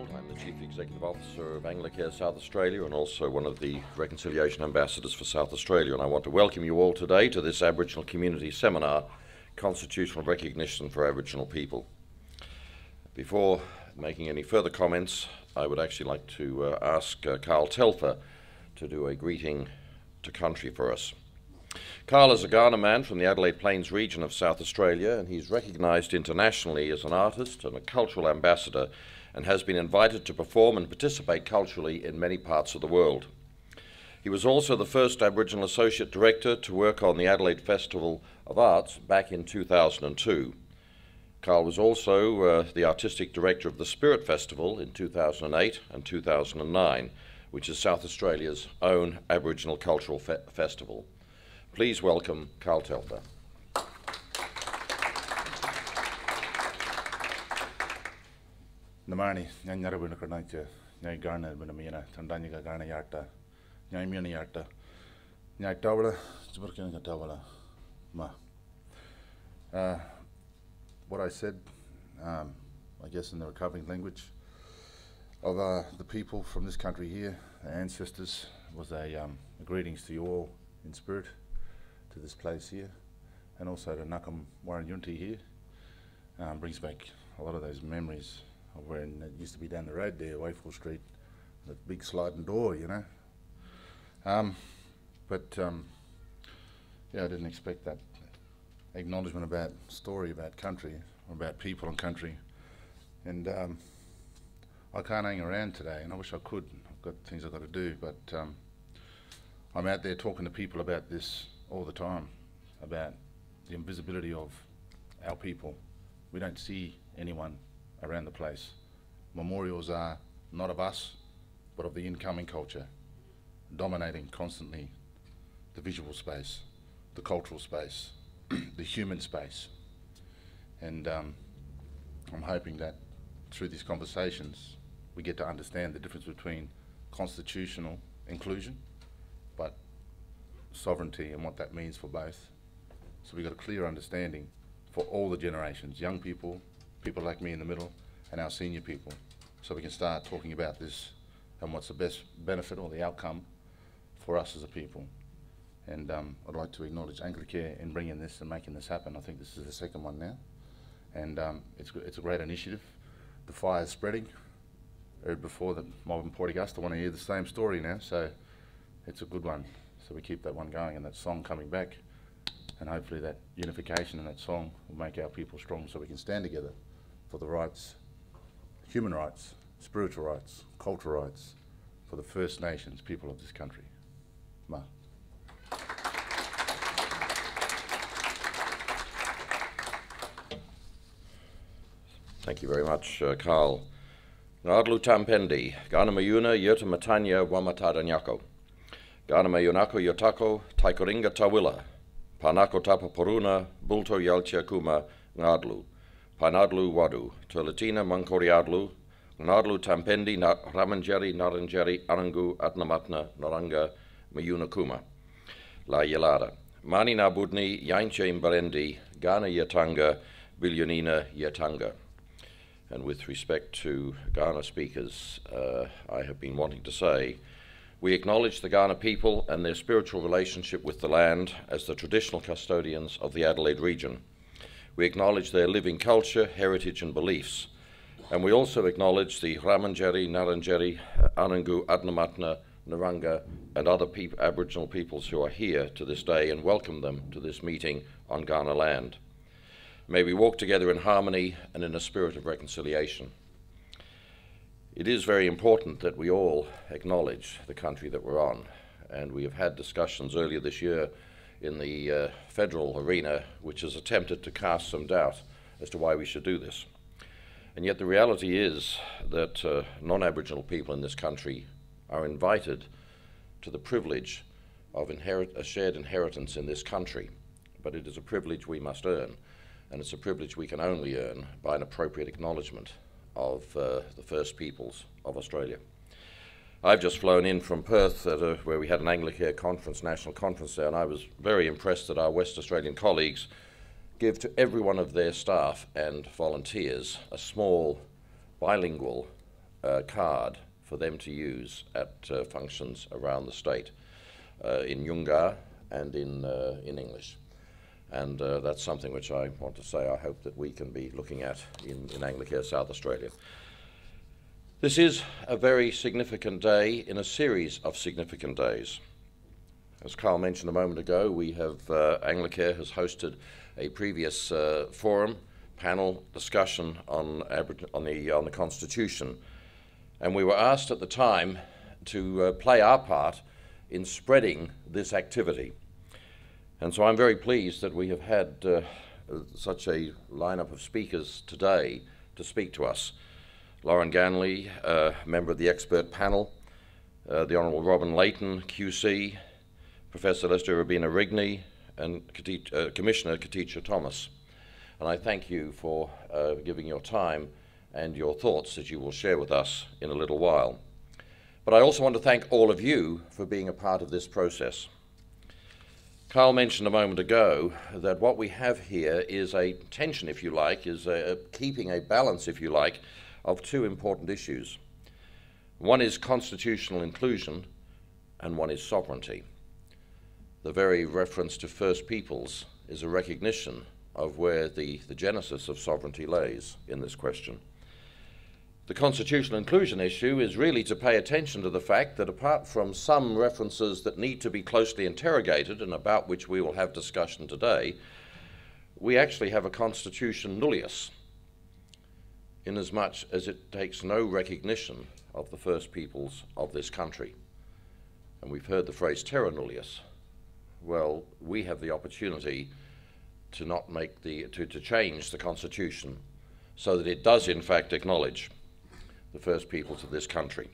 Karl. I'm the Chief Executive Officer of Anglicare South Australia and also one of the Reconciliation Ambassadors for South Australia, and I want to welcome you all today to this Aboriginal Community Seminar, Constitutional Recognition for Aboriginal People. Before making any further comments, I would actually like to ask Karl Telfer to do a greeting to country for us. Karl is a Kaurna man from the Adelaide Plains region of South Australia, and he's recognised internationally as an artist and a cultural ambassador, and has been invited to perform and participate culturally in many parts of the world. He was also the first Aboriginal Associate Director to work on the Adelaide Festival of Arts back in 2002. Karl was also the Artistic Director of the Spirit Festival in 2008 and 2009, which is South Australia's own Aboriginal cultural festival. Please welcome Karl Telfer. Namani, Nyara Bunakanacha, Nyai Garner Bunamina, Tandanika Garna Yarta, Nyai Muni Yarta, Nyai Tawla, Zuburkan Tawla, Ma. What I said, I guess in the recovering language of the people from this country here, the ancestors, was a greetings to you all in spirit, to this place here, and also to Nakam Warren Yunti here. Brings back a lot of those memories of when it used to be down the road there, Wayfall Street, the big sliding door, you know. Yeah, I didn't expect that acknowledgement about story, about country, about people and country. And I can't hang around today, and I wish I could. I've got things I've got to do, but I'm out there talking to people about this all the time, about the invisibility of our people. We don't see anyone around the place. Memorials are not of us, but of the incoming culture, dominating constantly the visual space, the cultural space, the human space. And I'm hoping that through these conversations we get to understand the difference between constitutional inclusion, but sovereignty and what that means for both. So we've got a clear understanding for all the generations, young people, people like me in the middle, and our senior people, so we can start talking about this and what's the best benefit or the outcome for us as a people. And I'd like to acknowledge Anglicare in bringing this and making this happen. I think this is the second one now, and it's a great initiative. The fire's spreading. I heard before that mob in Port Augusta want to hear the same story now, so it's a good one. So we keep that one going and that song coming back, and hopefully that unification in that song will make our people strong so we can stand together for the rights, human rights, spiritual rights, cultural rights, for the First Nations people of this country. Ma. Thank you very much, Karl. Ngadlu Tampendi, Gana Mayuna, Yerta Matanya, Wamatada Nyako. Gana Mayunako Yotako, Taikoringa Tawila, Panako Tapa Poruna, Bulto Yalcha Kuma, Ngadlu, Panadlu Wadu, Tulatina Mankoriadlu, Ngadlu Tampendi, Ramanjeri, Naranjeri, Arangu, Atnamatna, Naranga, Mayuna Kuma, La Yelada, Mani Nabudni, Yainche Mbarendi, Gana Yatanga, Bilyonina Yatanga. And with respect to Kaurna speakers, I have been wanting to say, we acknowledge the Kaurna people and their spiritual relationship with the land as the traditional custodians of the Adelaide region. We acknowledge their living culture, heritage and beliefs. And we also acknowledge the Ramanjeri, Naranjeri, Arangu, Adnamatna, Naranga and other Aboriginal peoples who are here to this day, and welcome them to this meeting on Kaurna land. May we walk together in harmony and in a spirit of reconciliation. It is very important that we all acknowledge the country that we're on, and we have had discussions earlier this year in the federal arena which has attempted to cast some doubt as to why we should do this. And yet the reality is that non-Aboriginal people in this country are invited to the privilege of a shared inheritance in this country, but it is a privilege we must earn. And it's a privilege we can only earn by an appropriate acknowledgement of the First Peoples of Australia. I've just flown in from Perth where we had an Anglicare conference, national conference there, and I was very impressed that our West Australian colleagues give to every one of their staff and volunteers a small bilingual card for them to use at functions around the state, in Yungar and in English. And that's something which I want to say I hope that we can be looking at in Anglicare South Australia. This is a very significant day in a series of significant days. As Karl mentioned a moment ago, we have, Anglicare has hosted a previous forum, panel discussion on the Constitution, and we were asked at the time to play our part in spreading this activity. And so I'm very pleased that we have had such a lineup of speakers today to speak to us. Lauren Ganley, member of the expert panel, the Honourable Robin Layton, QC, Professor Lester Rabina Rigney, and Commissioner Katisha Thomas. And I thank you for giving your time and your thoughts that you will share with us in a little while. But I also want to thank all of you for being a part of this process. Karl mentioned a moment ago that what we have here is a tension, if you like, is keeping a balance, if you like, of two important issues. One is constitutional inclusion and one is sovereignty. The very reference to First Peoples is a recognition of where the genesis of sovereignty lays in this question. The constitutional inclusion issue is really to pay attention to the fact that apart from some references that need to be closely interrogated and about which we will have discussion today, we actually have a constitution nullius, inasmuch as it takes no recognition of the First Peoples of this country. And we've heard the phrase terra nullius. Well, we have the opportunity to not make to change the Constitution so that it does in fact acknowledge the First Peoples of this country.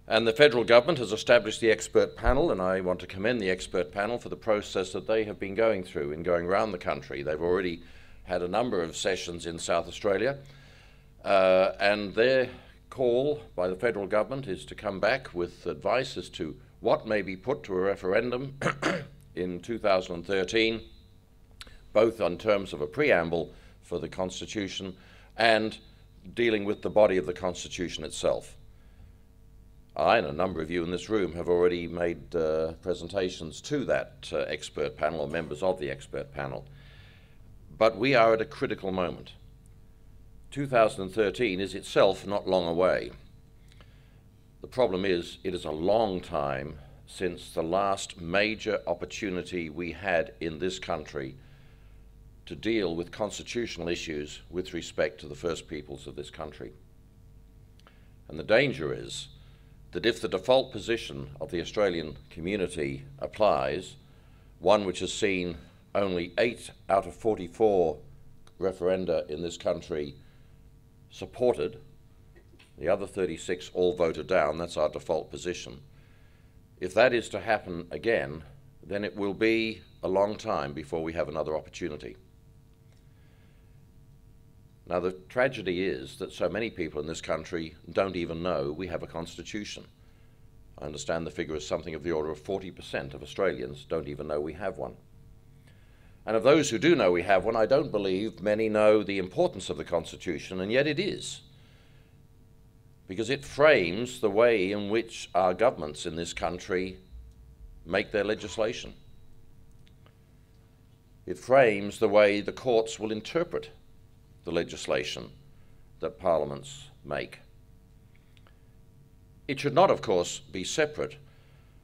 And the federal government has established the expert panel, and I want to commend the expert panel for the process that they have been going through in going around the country. They've already had a number of sessions in South Australia, and their call by the federal government is to come back with advice as to what may be put to a referendum in 2013, both on terms of a preamble for the Constitution and dealing with the body of the Constitution itself. I and a number of you in this room have already made presentations to that expert panel, or members of the expert panel. But we are at a critical moment. 2013 is itself not long away. The problem is, it is a long time since the last major opportunity we had in this country to deal with constitutional issues with respect to the First Peoples of this country. And the danger is that if the default position of the Australian community applies, one which has seen only 8 out of 44 referenda in this country supported, the other 36 all voted down, that's our default position. If that is to happen again, then it will be a long time before we have another opportunity. Now, the tragedy is that so many people in this country don't even know we have a constitution. I understand the figure is something of the order of 40% of Australians don't even know we have one. And of those who do know we have one, I don't believe many know the importance of the Constitution, and yet it is, because it frames the way in which our governments in this country make their legislation. It frames the way the courts will interpret the legislation that parliaments make. It should not, of course, be separate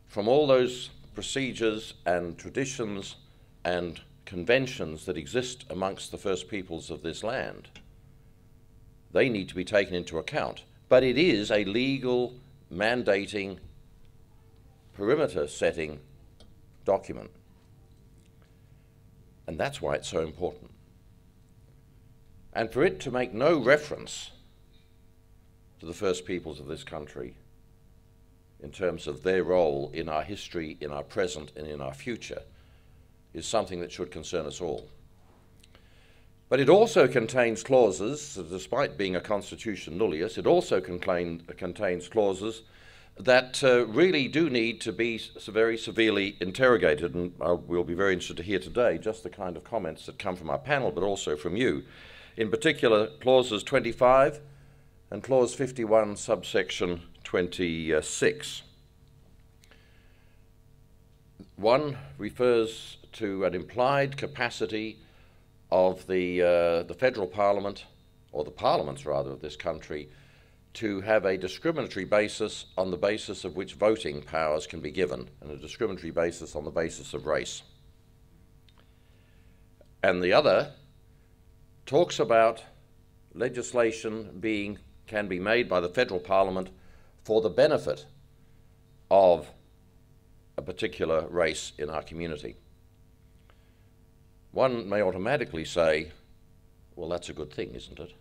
from all those procedures and traditions and conventions that exist amongst the First Peoples of this land. They need to be taken into account, but it is a legal, mandating, perimeter-setting document. And that's why it's so important. And for it to make no reference to the First Peoples of this country in terms of their role in our history, in our present, and in our future is something that should concern us all. But it also contains clauses, despite being a constitution nullius, it also contains clauses that really do need to be very severely interrogated, and we'll be very interested to hear today just the kind of comments that come from our panel, but also from you. In particular, clauses 25 and Clause 51, subsection 26. One refers to an implied capacity of the federal parliament, or the parliaments rather, of this country, to have a discriminatory basis on the basis of which voting powers can be given, and a discriminatory basis on the basis of race. And the other talks about legislation can be made by the federal parliament for the benefit of a particular race in our community. One may automatically say, well, that's a good thing, isn't it?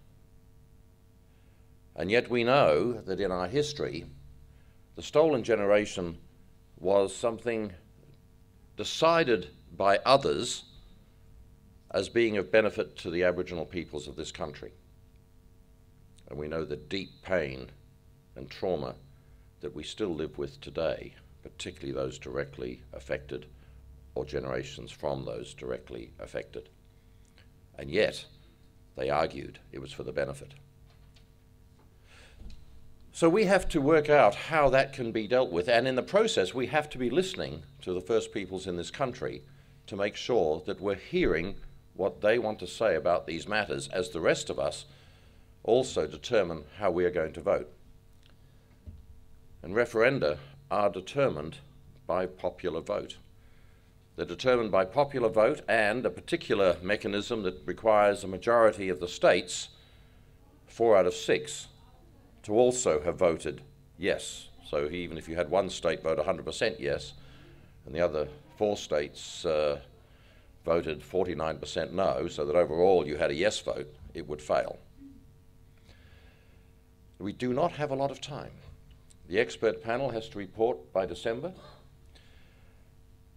And yet we know that in our history, the stolen generation was something decided by others as being of benefit to the Aboriginal peoples of this country. And we know the deep pain and trauma that we still live with today, particularly those directly affected or generations from those directly affected. And yet, they argued it was for the benefit. So we have to work out how that can be dealt with, and in the process we have to be listening to the First Peoples in this country to make sure that we're hearing what they want to say about these matters, as the rest of us also determine how we are going to vote. And referenda are determined by popular vote. They're determined by popular vote and a particular mechanism that requires a majority of the states, 4 out of 6, to also have voted yes. So even if you had one state vote 100% yes, and the other 4 states voted 49% no, so that overall you had a yes vote, it would fail. We do not have a lot of time. The expert panel has to report by December,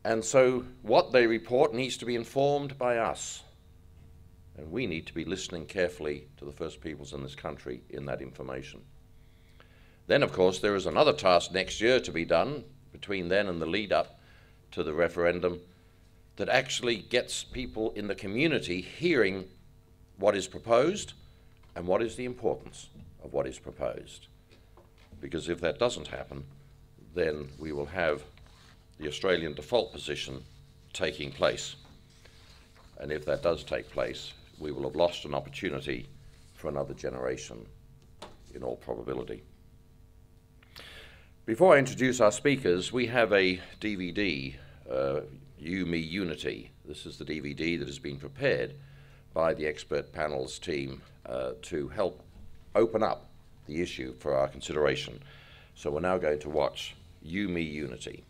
and so what they report needs to be informed by us, and we need to be listening carefully to the First Peoples in this country in that information. Then, of course, there is another task next year to be done between then and the lead up to the referendum that actually gets people in the community hearing what is proposed and what is the importance of what is proposed. Because if that doesn't happen, then we will have the Australian default position taking place. And if that does take place, we will have lost an opportunity for another generation, in all probability. Before I introduce our speakers, we have a DVD, You, Me, Unity. This is the DVD that has been prepared by the expert panel's team to help open up the issue for our consideration. So we're now going to watch You, Me, Unity.